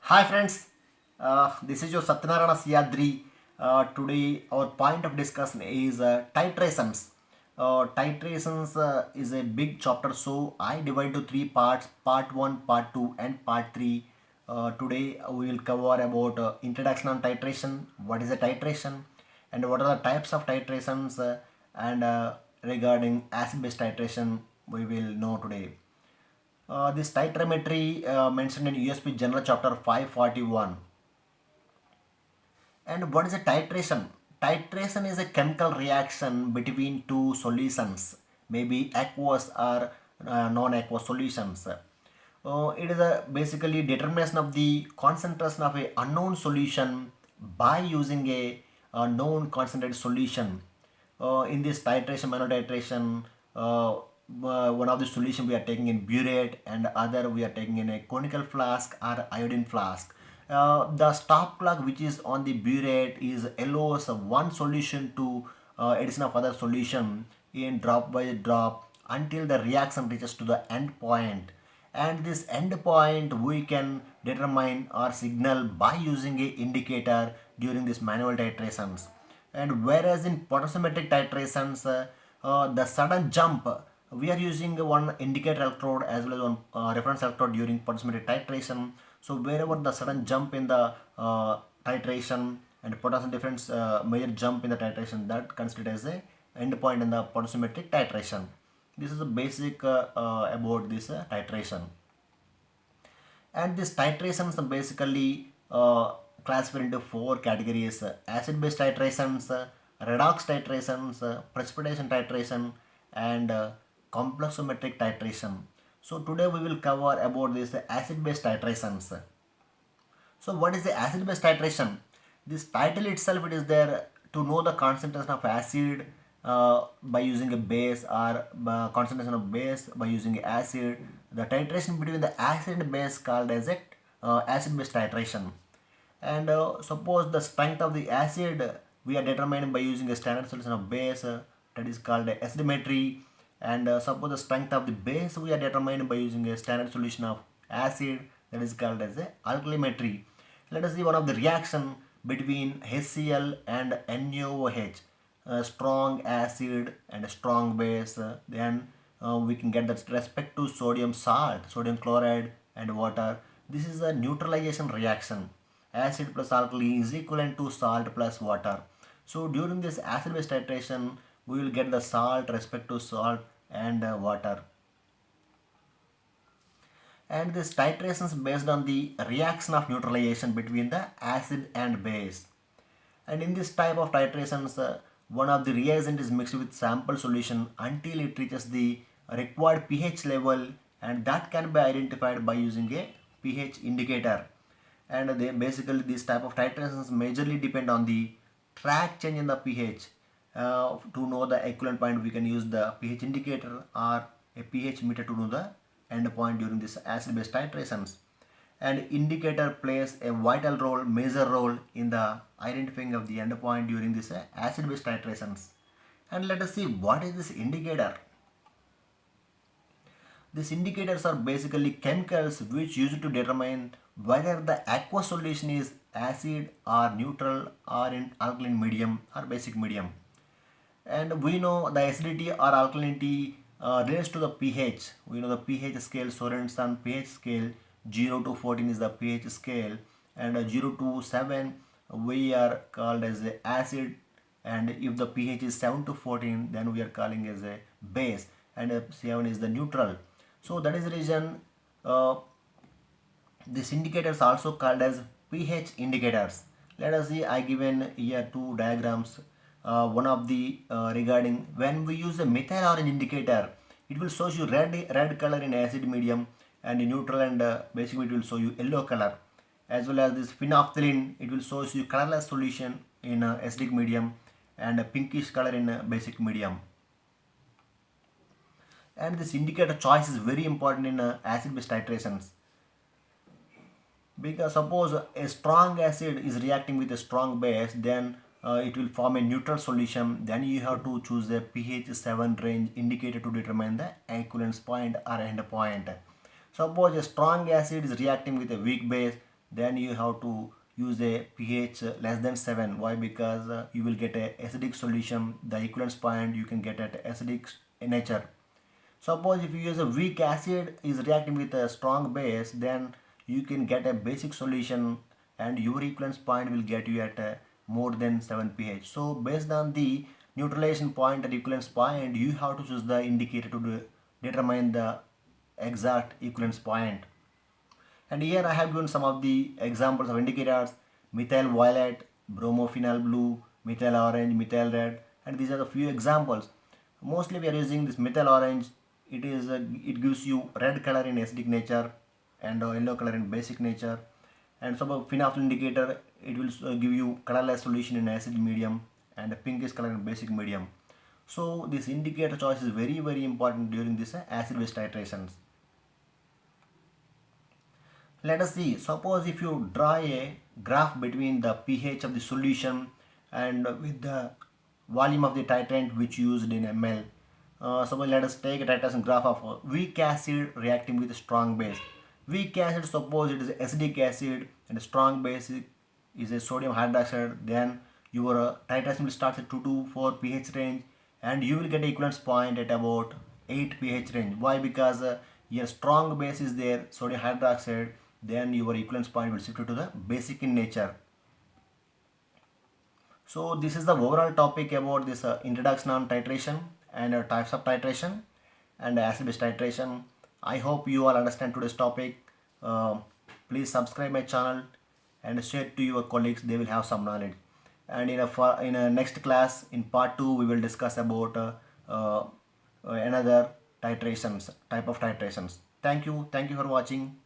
Hi friends, this is your Satyanarayana Siyadri. Today our point of discussion is titrations. Titrations is a big chapter, so I divide to three parts: part one, part two, and part three. Today we will cover about introduction on titration, what is a titration, and what are the types of titrations, and regarding acid-base titration we will know today. This titrimetry mentioned in USP General Chapter 541. And what is a titration? Titration is a chemical reaction between two solutions, maybe aqueous or non-aqueous solutions. It is a basically determination of the concentration of a unknown solution by using a known concentrated solution. In this titration, manual titration, one of the solution we are taking in burette and other we are taking in a conical flask or iodine flask. The stop clock which is on the burette is allows one solution to addition of other solution in drop by drop until the reaction reaches to the end point, and this end point we can determine or signal by using a indicator during this manual titrations. And whereas in potentiometric titrations, the sudden jump, we are using one indicator electrode as well as one reference electrode during potentiometric titration. So wherever the sudden jump in the titration and potential difference major jump in the titration, that considered as a endpoint in the potentiometric titration. This is the basic about this titration. And these titrations are basically classified into four categories: acid based titrations, redox titrations, precipitation titration, and complexometric titration. So today we will cover about this acid based titrations. So what is the acid base titration? This title itself, it is there to know the concentration of acid by using a base, or concentration of base by using acid. The titration between the acid and base called as a acid base titration. And suppose the strength of the acid we are determined by using a standard solution of base, that is called acidometry. And suppose the strength of the base we are determined by using a standard solution of acid, that is called as a alkalimetry. Let us see one of the reaction between HCl and NaOH, a strong acid and a strong base. Then we can get that respect to sodium salt, sodium chloride and water. This is a neutralization reaction. Acid plus alkali is equivalent to salt plus water. So during this acid base titration, we will get the salt respect to salt and water. And this titration is based on the reaction of neutralization between the acid and base. And in this type of titrations, one of the reagent is mixed with sample solution until it reaches the required pH level, and that can be identified by using a pH indicator. And they basically this type of titrations majorly depend on the track change in the pH. To know the equivalent point, we can use the pH indicator or a pH meter to know the end point during this acid base titrations. And indicator plays a vital role, major role in the identifying of the end point during this acid base titrations. And let us see what is this indicator. These indicators are basically chemicals which used to determine whether the aqueous solution is acid or neutral or in alkaline medium or basic medium. And we know the acidity or alkalinity relates to the pH. We know the pH scale, Sorensen pH scale, 0 to 14 is the pH scale, and 0 to 7 we are called as a acid, and if the pH is 7 to 14 then we are calling as a base, and 7 is the neutral. So that is the reason this indicators also called as pH indicators. Let us see, I given here two diagrams. One of the regarding when we use a methyl orange indicator, it will show you red color in acid medium, and in neutral and basic it will show you yellow color. As well as this phenolphthalein, it will show you colorless solution in acidic medium and a pinkish color in basic medium. And this indicator choice is very important in acid base titrations, because suppose a strong acid is reacting with a strong base, then it will form a neutral solution. Then you have to choose a pH 7 range indicator to determine the equivalence point or end point. Suppose a strong acid is reacting with a weak base, then you have to use a pH less than 7. Why? Because you will get a acidic solution. The equivalence point you can get at acidic nature. Suppose if you use a weak acid is reacting with a strong base, then you can get a basic solution and your equivalence point will get you at more than 7 pH. So based on the neutralization point and equivalence point, you have to choose the indicator to determine the exact equivalence point. And here I have given some of the examples of indicators: methyl violet, bromophenol blue, methyl orange, methyl red, and these are the few examples. Mostly we are using this methyl orange. It gives you red color in acidic nature and yellow color in basic nature. And so phenol indicator, it will give you colorless solution in acid medium and a pinkish color in basic medium. So this indicator choice is very important during this acid base titrations. Let us see, suppose if you draw a graph between the pH of the solution and with the volume of the titrant which used in ml. Suppose let us take a titration graph of weak acid reacting with a strong base. Weak acid, suppose it is acidic acid and a strong base is a sodium hydroxide, then your titration will start at 2 to 4 pH range and you will get equivalence point at about 8 pH range. Why? Because your strong base is there, sodium hydroxide, then your equivalence point will shift to the basic in nature. So this is the overall topic about this introduction on titration and types of titration and acid base titration. I hope you all understand today's topic. Please subscribe my channel and share to your colleagues, they will have some knowledge. And in a next class, in part 2, we will discuss about another type of titrations. Thank you for watching.